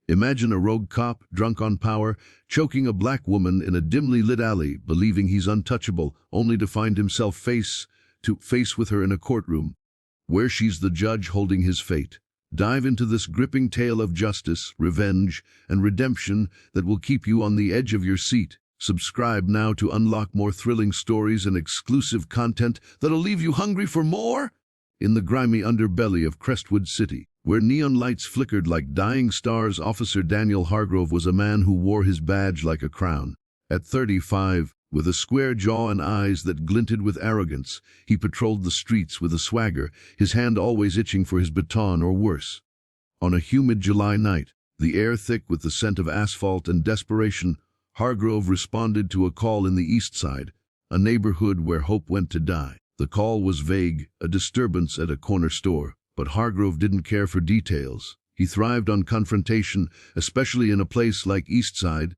Imagine a rogue cop, drunk on power, choking a black woman in a dimly lit alley, believing he's untouchable, only to find himself face to face with her in a courtroom, where she's the judge holding his fate. Dive into this gripping tale of justice, revenge, and redemption that will keep you on the edge of your seat. Subscribe now to unlock more thrilling stories and exclusive content that'll leave you hungry for more. In the grimy underbelly of Crestwood City, where neon lights flickered like dying stars, Officer Daniel Hargrove was a man who wore his badge like a crown. At 35, with a square jaw and eyes that glinted with arrogance, he patrolled the streets with a swagger, his hand always itching for his baton or worse. On a humid July night, the air thick with the scent of asphalt and desperation, Hargrove responded to a call in the East Side, a neighborhood where hope went to die. The call was vague, a disturbance at a corner store, but Hargrove didn't care for details. He thrived on confrontation, especially in a place like East Side,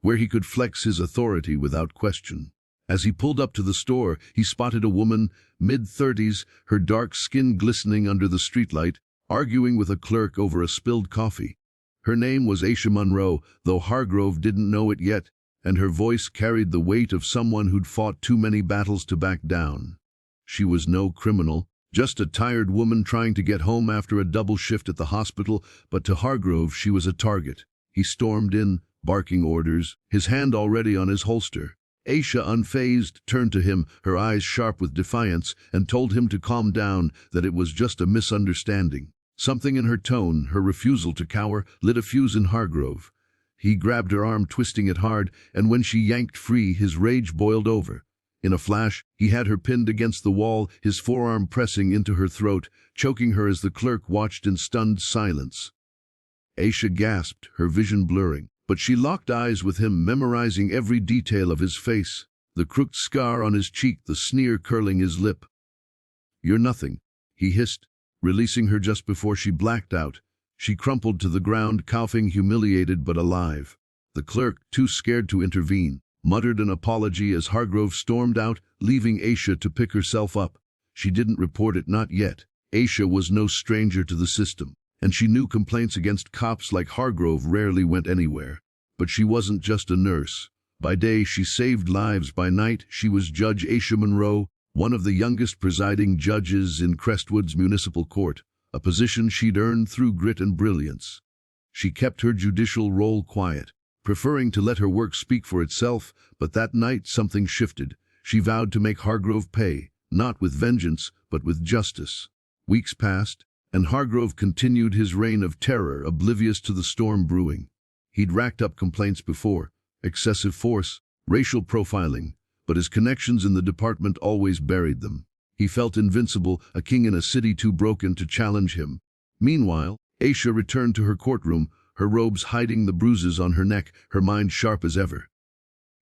where he could flex his authority without question. As he pulled up to the store, he spotted a woman, mid-30s, her dark skin glistening under the streetlight, arguing with a clerk over a spilled coffee. Her name was Aisha Monroe, though Hargrove didn't know it yet, and her voice carried the weight of someone who'd fought too many battles to back down. She was no criminal, just a tired woman trying to get home after a double shift at the hospital, but to Hargrove she was a target. He stormed in, barking orders, his hand already on his holster. Aisha, unfazed, turned to him, her eyes sharp with defiance, and told him to calm down, that it was just a misunderstanding. Something in her tone, her refusal to cower, lit a fuse in Hargrove. He grabbed her arm, twisting it hard, and when she yanked free, his rage boiled over. In a flash, he had her pinned against the wall, his forearm pressing into her throat, choking her as the clerk watched in stunned silence. Aisha gasped, her vision blurring, but she locked eyes with him, memorizing every detail of his face, the crooked scar on his cheek, the sneer curling his lip. "You're nothing," he hissed, releasing her just before she blacked out. She crumpled to the ground, coughing, humiliated but alive. The clerk, too scared to intervene, muttered an apology as Hargrove stormed out, leaving Aisha to pick herself up. She didn't report it, not yet. Aisha was no stranger to the system, and she knew complaints against cops like Hargrove rarely went anywhere. But she wasn't just a nurse. By day she saved lives, by night she was Judge Aisha Monroe, one of the youngest presiding judges in Crestwood's municipal court, a position she'd earned through grit and brilliance. She kept her judicial role quiet, preferring to let her work speak for itself, but that night something shifted. She vowed to make Hargrove pay, not with vengeance, but with justice. Weeks passed, and Hargrove continued his reign of terror, oblivious to the storm brewing. He'd racked up complaints before, excessive force, racial profiling, but his connections in the department always buried them. He felt invincible, a king in a city too broken to challenge him. Meanwhile, Aisha returned to her courtroom, her robes hiding the bruises on her neck, her mind sharp as ever.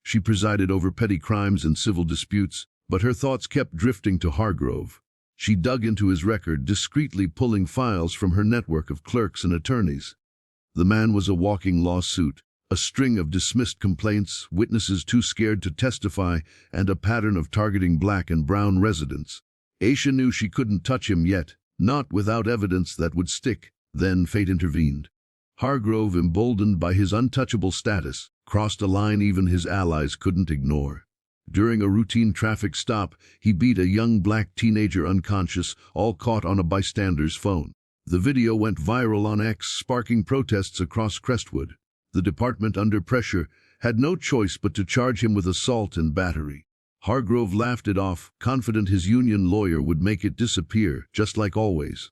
She presided over petty crimes and civil disputes, but her thoughts kept drifting to Hargrove. She dug into his record, discreetly pulling files from her network of clerks and attorneys. The man was a walking lawsuit, a string of dismissed complaints, witnesses too scared to testify, and a pattern of targeting black and brown residents. Aisha knew she couldn't touch him yet, not without evidence that would stick. Then fate intervened. Hargrove, emboldened by his untouchable status, crossed a line even his allies couldn't ignore. During a routine traffic stop, he beat a young black teenager unconscious, all caught on a bystander's phone. The video went viral on X, sparking protests across Crestwood. The department, under pressure, had no choice but to charge him with assault and battery. Hargrove laughed it off, confident his union lawyer would make it disappear, just like always.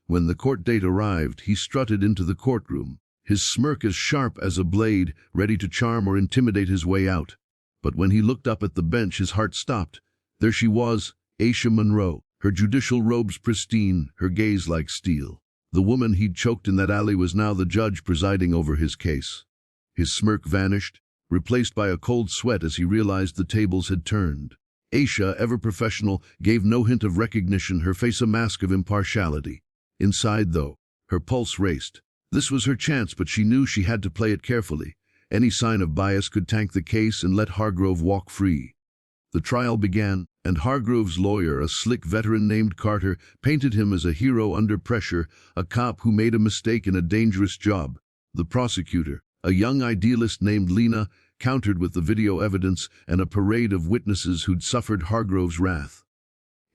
When the court date arrived, he strutted into the courtroom, his smirk as sharp as a blade, ready to charm or intimidate his way out. But when he looked up at the bench, his heart stopped. There she was, Aisha Monroe, her judicial robes pristine, her gaze like steel. The woman he'd choked in that alley was now the judge presiding over his case. His smirk vanished, replaced by a cold sweat as he realized the tables had turned. Aisha, ever professional, gave no hint of recognition, her face a mask of impartiality. Inside, though, her pulse raced. This was her chance, but she knew she had to play it carefully. Any sign of bias could tank the case and let Hargrove walk free. The trial began, and Hargrove's lawyer, a slick veteran named Carter, painted him as a hero under pressure, a cop who made a mistake in a dangerous job. The prosecutor, a young idealist named Lena, countered with the video evidence and a parade of witnesses who'd suffered Hargrove's wrath.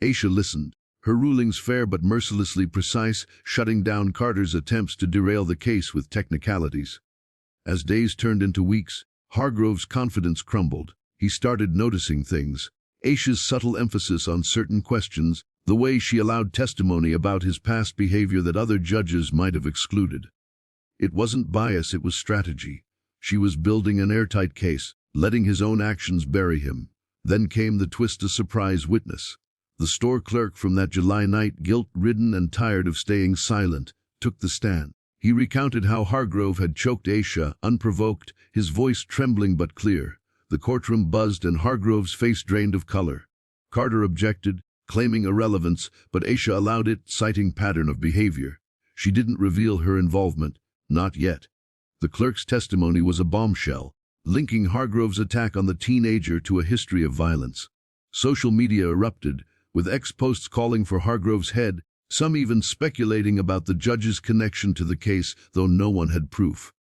Aisha listened, her rulings fair but mercilessly precise, shutting down Carter's attempts to derail the case with technicalities. As days turned into weeks, Hargrove's confidence crumbled. He started noticing things. Aisha's subtle emphasis on certain questions, the way she allowed testimony about his past behavior that other judges might have excluded. It wasn't bias, it was strategy. She was building an airtight case, letting his own actions bury him. Then came the twist: a surprise witness. The store clerk from that July night, guilt-ridden and tired of staying silent, took the stand. He recounted how Hargrove had choked Aisha, unprovoked, his voice trembling but clear. The courtroom buzzed and Hargrove's face drained of color. Carter objected, claiming irrelevance, but Aisha allowed it, citing pattern of behavior. She didn't reveal her involvement, not yet. The clerk's testimony was a bombshell, linking Hargrove's attack on the teenager to a history of violence. Social media erupted, with ex-posts calling for Hargrove's head, some even speculating about the judge's connection to the case, though no one had proof.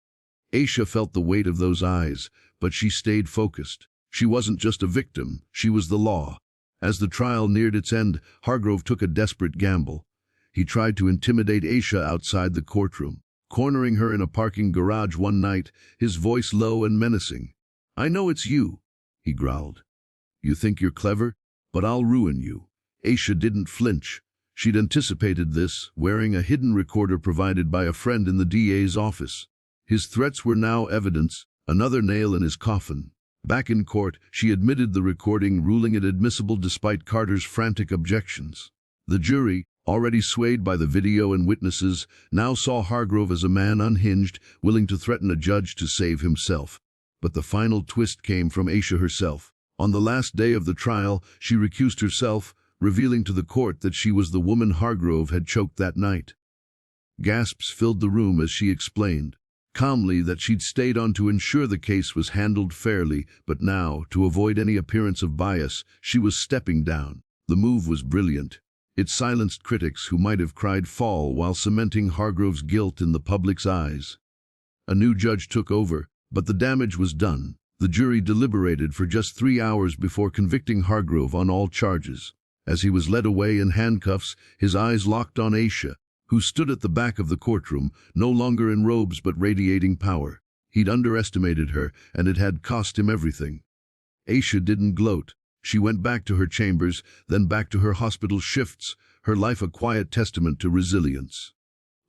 Aisha felt the weight of those eyes, but she stayed focused. She wasn't just a victim, she was the law. As the trial neared its end, Hargrove took a desperate gamble. He tried to intimidate Aisha outside the courtroom, cornering her in a parking garage one night, his voice low and menacing. "I know it's you," he growled. "You think you're clever, but I'll ruin you." Aisha didn't flinch. She'd anticipated this, wearing a hidden recorder provided by a friend in the DA's office. His threats were now evidence, another nail in his coffin. Back in court, she admitted the recording, ruling it admissible despite Carter's frantic objections. The jury, already swayed by the video and witnesses, now saw Hargrove as a man unhinged, willing to threaten a judge to save himself. But the final twist came from Aisha herself. On the last day of the trial, she recused herself, revealing to the court that she was the woman Hargrove had choked that night. Gasps filled the room as she explained, calmly, that she'd stayed on to ensure the case was handled fairly, but now, to avoid any appearance of bias, she was stepping down. The move was brilliant. It silenced critics who might have cried foul while cementing Hargrove's guilt in the public's eyes. A new judge took over, but the damage was done. The jury deliberated for just 3 hours before convicting Hargrove on all charges. As he was led away in handcuffs, his eyes locked on Aisha, who stood at the back of the courtroom, no longer in robes but radiating power. He'd underestimated her, and it had cost him everything. Aisha didn't gloat. She went back to her chambers, then back to her hospital shifts, her life a quiet testament to resilience.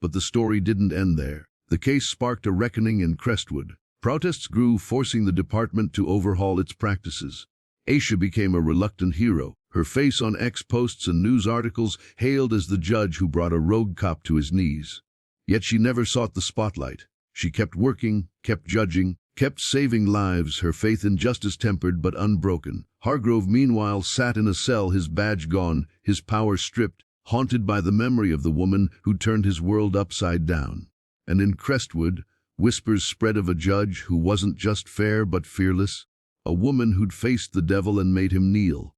But the story didn't end there. The case sparked a reckoning in Crestwood. Protests grew, forcing the department to overhaul its practices. Aisha became a reluctant hero, her face on ex-posts and news articles, hailed as the judge who brought a rogue cop to his knees. Yet she never sought the spotlight. She kept working, kept judging, kept saving lives, her faith in justice tempered but unbroken. Hargrove, meanwhile, sat in a cell, his badge gone, his power stripped, haunted by the memory of the woman who turned his world upside down. And in Crestwood, whispers spread of a judge who wasn't just fair but fearless, a woman who'd faced the devil and made him kneel.